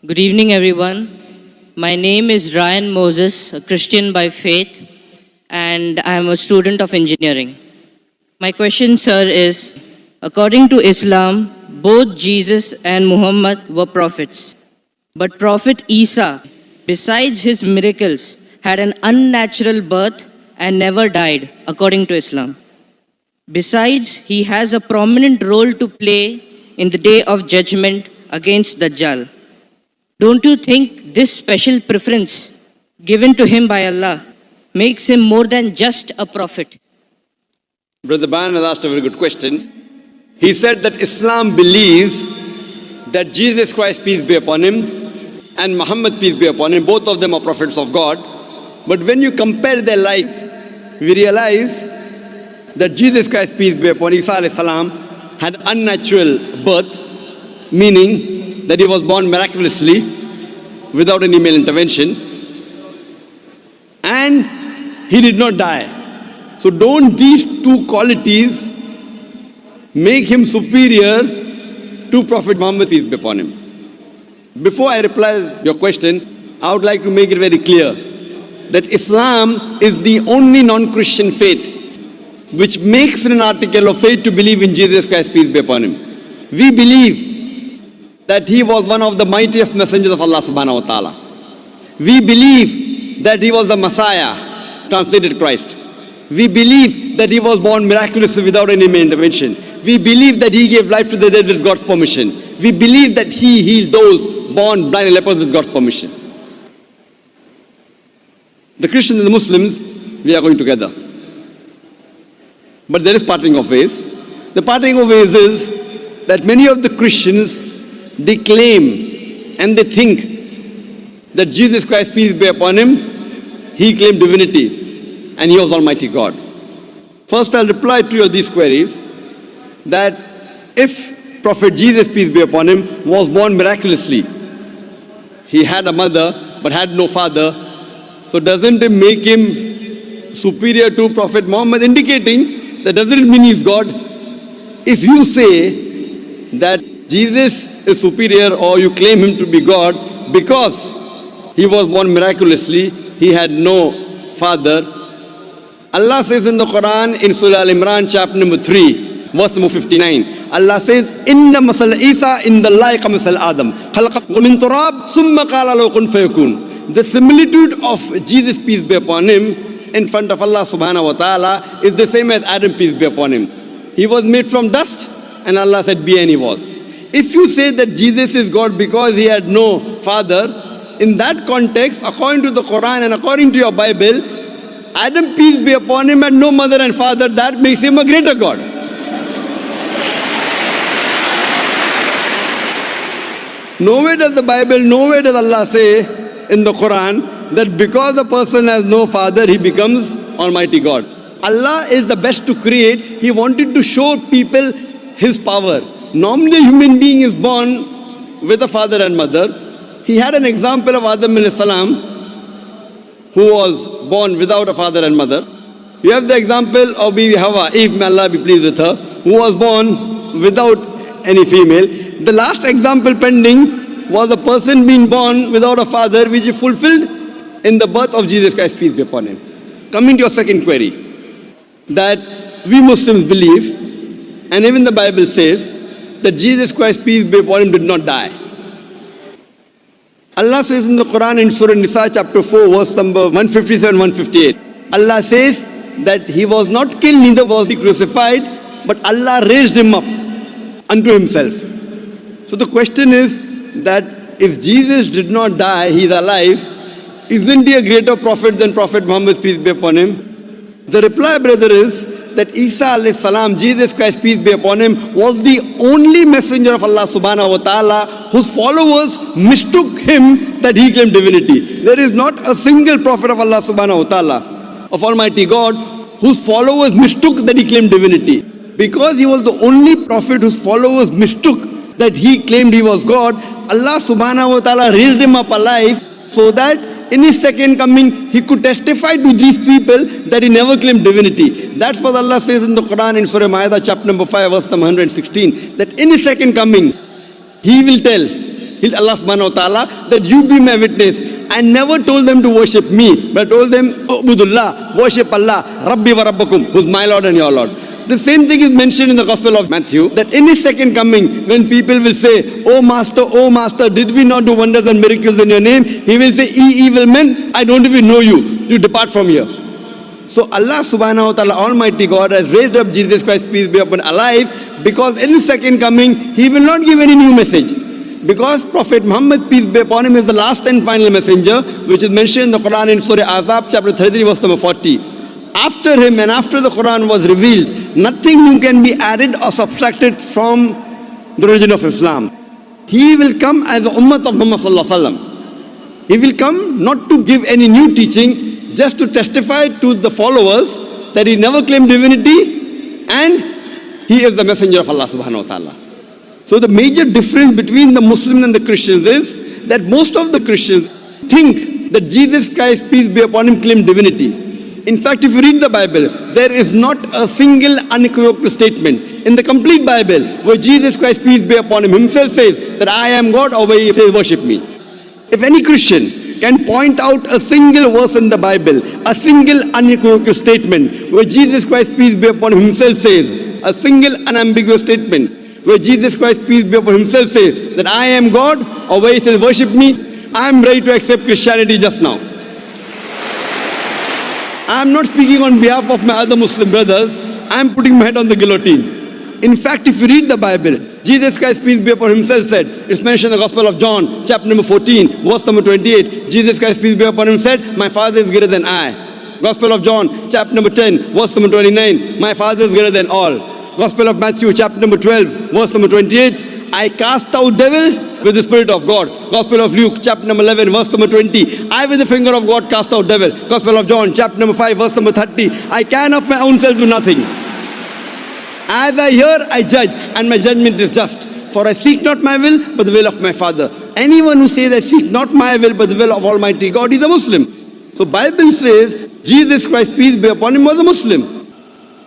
Good evening, everyone. My name is Ryan Moses, a Christian by faith, and I am a student of engineering. My question, sir, is according to Islam, both Jesus and Muhammad were prophets. But Prophet Isa, besides his miracles, had an unnatural birth and never died, according to Islam. Besides, he has a prominent role to play in the day of judgment against Dajjal. Don't you think this special preference given to him by Allah makes him more than just a prophet? Brother Ban has asked a very good question. He said that Islam believes that Jesus Christ, peace be upon him, and Muhammad, peace be upon him, both of them are prophets of God. But when you compare their lives, we realize that Jesus Christ, peace be upon Isa alayhi salam, had unnatural birth, meaning that he was born miraculously without any male intervention, and he did not die. So don't these two qualities make him superior to Prophet Muhammad, peace be upon him? Before I reply your question, I would like to make it very clear that Islam is the only non-Christian faith which makes it an article of faith to believe in Jesus Christ, peace be upon him. We believe that he was one of the mightiest messengers of Allah subhanahu wa ta'ala. We believe that he was the Messiah, translated Christ. We believe that he was born miraculously without any male intervention. We believe that he gave life to the dead with God's permission. We believe that he healed those born blind and lepers with God's permission. The Christians and the Muslims, we are going together. But there is parting of ways. The parting of ways is that many of the Christians, they claim and they think that Jesus Christ, peace be upon him, he claimed divinity and he was Almighty God. First, I'll reply to these queries that if Prophet Jesus, peace be upon him, was born miraculously, he had a mother but had no father, so doesn't it make him superior to Prophet Muhammad, indicating that doesn't it mean he's God? If you say that Jesus is superior or you claim him to be God because he was born miraculously, he had no father. Allah says in the Quran in Surah Al-Imran chapter number 3 verse number 59, Allah says, Inna masal Isa in the like masal Adam khalaqahu min turab summa qala lahu kun fayakun. The similitude of Jesus, peace be upon him, in front of Allah subhanahu wa ta'ala is the same as Adam, peace be upon him. He was made from dust and Allah said be, and he was. If you say that Jesus is God because he had no father, in that context, according to the Quran and according to your Bible, Adam, peace be upon him, had no mother and father. That makes him a greater God. Nowhere does the Bible, nowhere does Allah say in the Quran that because a person has no father, he becomes Almighty God. Allah is the best to create. He wanted to show people his power. Normally, a human being is born with a father and mother. He had an example of Adam alayhi salam, who was born without a father and mother. You have the example of Bibi Hawa, if may Allah be pleased with her, who was born without any female. The last example pending was a person being born without a father, which is fulfilled in the birth of Jesus Christ, peace be upon him. Coming to your second query, that we Muslims believe, and even the Bible says, that Jesus Christ, peace be upon him, did not die. Allah says in the Quran in Surah Nisa chapter 4 verse number 157, 158. Allah says that he was not killed, neither was he crucified, but Allah raised him up unto himself. So the question is that if Jesus did not die, he is alive, isn't he a greater prophet than Prophet Muhammad, peace be upon him? The reply, brother, is that Isa alayhi salam, Jesus Christ, peace be upon him, was the only messenger of Allah subhanahu wa ta'ala whose followers mistook him that he claimed divinity. There is not a single prophet of Allah subhanahu wa ta'ala, of Almighty God, whose followers mistook that he claimed divinity. Because he was the only prophet whose followers mistook that he claimed he was God, Allah subhanahu wa ta'ala raised him up alive so that in his second coming, he could testify to these people that he never claimed divinity. That's what Allah says in the Quran in Surah Ma'idah chapter number 5 verse number 116. That in his second coming, he will tell He's Allah subhanahu wa ta'ala, that you be my witness. I never told them to worship me, but I told them, Ubudullah, worship Allah, Rabbi wa Rabbakum, who's my Lord and your Lord. The same thing is mentioned in the Gospel of Matthew, that in his second coming, when people will say, oh Master, did we not do wonders and miracles in your name? He will say, ye evil men, I don't even know you. You depart from here. So Allah subhanahu wa ta'ala, Almighty God, has raised up Jesus Christ, peace be upon him, alive, because in his second coming, he will not give any new message. Because Prophet Muhammad, peace be upon him, is the last and final messenger, which is mentioned in the Quran in Surah Azab, chapter 33, verse number 40. After him and after the Quran was revealed, nothing new can be added or subtracted from the religion of Islam. He will come as the Ummah of Muhammad sallallahu alaihi wasallam. He will come not to give any new teaching, just to testify to the followers that he never claimed divinity and he is the messenger of Allah subhanahu wa ta'ala. So the major difference between the Muslims and the Christians is that most of the Christians think that Jesus Christ, peace be upon him, claimed divinity. In fact, if you read the Bible, there is not a single unequivocal statement in the complete Bible where Jesus Christ, peace be upon him, himself says that I am God, or where he says worship me. If any Christian can point out a single verse in the Bible, a single unequivocal statement where Jesus Christ, peace be upon him, himself says, a single unambiguous statement where Jesus Christ, peace be upon him, himself says that I am God, or where he says worship me, I am ready to accept Christianity just now. I am not speaking on behalf of my other Muslim brothers. I am putting my head on the guillotine. In fact, if you read the Bible, Jesus Christ, peace be upon him, himself said, it's mentioned in the Gospel of John, chapter number 14, verse number 28. Jesus Christ, peace be upon him, said, my Father is greater than I. Gospel of John, chapter number 10, verse number 29. My Father is greater than all. Gospel of Matthew, chapter number 12, verse number 28. I cast out devil with the Spirit of God. Gospel of Luke, chapter number 11, verse number 20. I with the finger of God cast out devil. Gospel of John, chapter number 5, verse number 30. I can of my own self do nothing. As I hear, I judge, and my judgment is just. For I seek not my will, but the will of my Father. Anyone who says I seek not my will, but the will of Almighty God is a Muslim. So Bible says, Jesus Christ, peace be upon him, was a Muslim.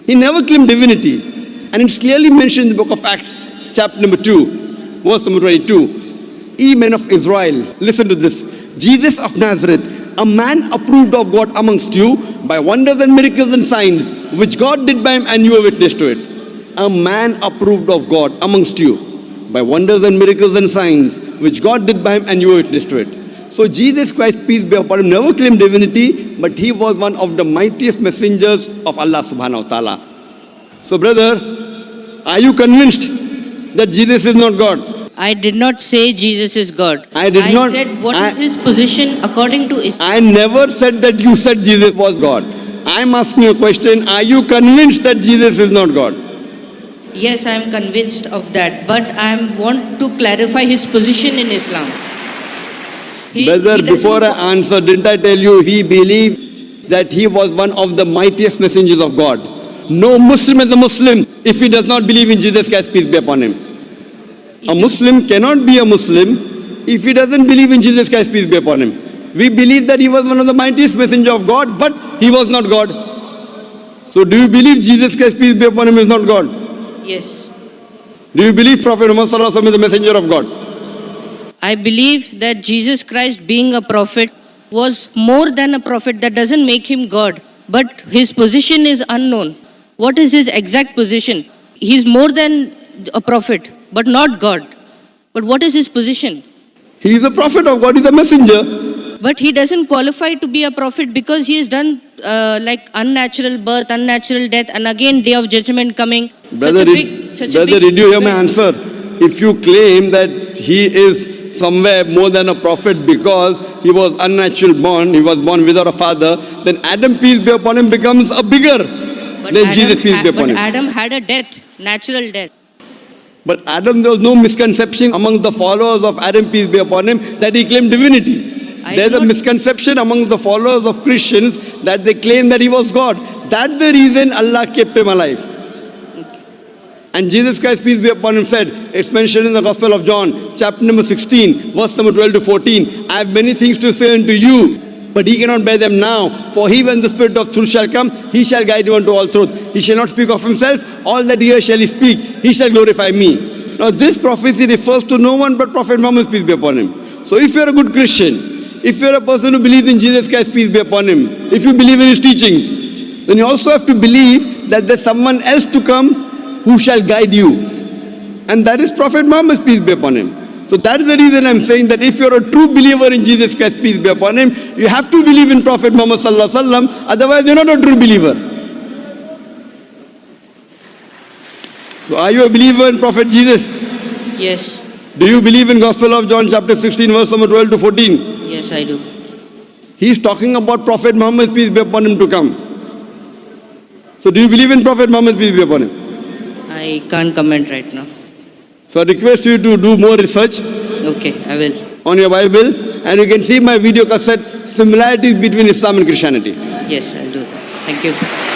He never claimed divinity. And it's clearly mentioned in the book of Acts, chapter number 2, verse number 22. Ye men of Israel, listen to this. Jesus of Nazareth, a man approved of God amongst you by wonders and miracles and signs, which God did by him, and you are witness to it. A man approved of God amongst you by wonders and miracles and signs, which God did by him, and you are witness to it. So Jesus Christ, peace be upon him, never claimed divinity, but he was one of the mightiest messengers of Allah subhanahu wa ta'ala. So brother, are you convinced that Jesus is not God? I did not say Jesus is God. I said what is his position according to Islam. I never said that you said Jesus was God. I'm asking you a question. Are you convinced that Jesus is not God? Yes, I am convinced of that. But I want to clarify his position in Islam. Brother, before I answer, didn't I tell you he believed that he was one of the mightiest messengers of God? No Muslim is a Muslim if he does not believe in Jesus Christ, peace be upon him. A Muslim cannot be a Muslim if he doesn't believe in Jesus Christ, peace be upon him. We believe that he was one of the mightiest messengers of God, but he was not God. So do you believe Jesus Christ, peace be upon him, is not God? Yes. Do you believe Prophet Muhammad sallallahu alaihi wasallam is the messenger of God? I believe that Jesus Christ, being a prophet, was more than a prophet. That doesn't make him God. But his position is unknown. What is his exact position? He's more than a prophet, but not God. But what is his position? He is a prophet of God, he is a messenger. But he doesn't qualify to be a prophet because he has done like unnatural birth, unnatural death, and again day of judgment coming. Brother, did you hear my answer? If you claim that he is somewhere more than a prophet because he was unnatural born, he was born without a father, then Adam, peace be upon him, becomes a bigger than Jesus, peace be upon him. But Adam had a death, natural death. But Adam, there was no misconception amongst the followers of Adam, peace be upon him, that he claimed divinity. There's a misconception amongst the followers of Christians that they claim that he was God. That's the reason Allah kept him alive. Okay. And Jesus Christ, peace be upon him, said, it's mentioned in the Gospel of John, chapter number 16, verse number 12 to 14, I have many things to say unto you, but he cannot bear them now. For he, when the Spirit of truth shall come, he shall guide you unto all truth. He shall not speak of himself. All that he hears shall he speak. He shall glorify me. Now this prophecy refers to no one but Prophet Muhammad, peace be upon him. So if you're a good Christian, if you're a person who believes in Jesus Christ, peace be upon him, if you believe in his teachings, then you also have to believe that there's someone else to come who shall guide you. And that is Prophet Muhammad, peace be upon him. So that is the reason I'm saying that if you're a true believer in Jesus Christ, peace be upon him, you have to believe in Prophet Muhammad sallallahu alaihi wasallam, otherwise you're not a true believer. So are you a believer in Prophet Jesus? Yes. Do you believe in Gospel of John chapter 16 verse number 12 to 14? Yes, I do. He's talking about Prophet Muhammad, peace be upon him, to come. So do you believe in Prophet Muhammad, peace be upon him? I can't comment right now. So I request you to do more research Okay, I will. on your Bible, and you can see my video cassette, similarities between Islam and Christianity. Yes, I'll do that. Thank you.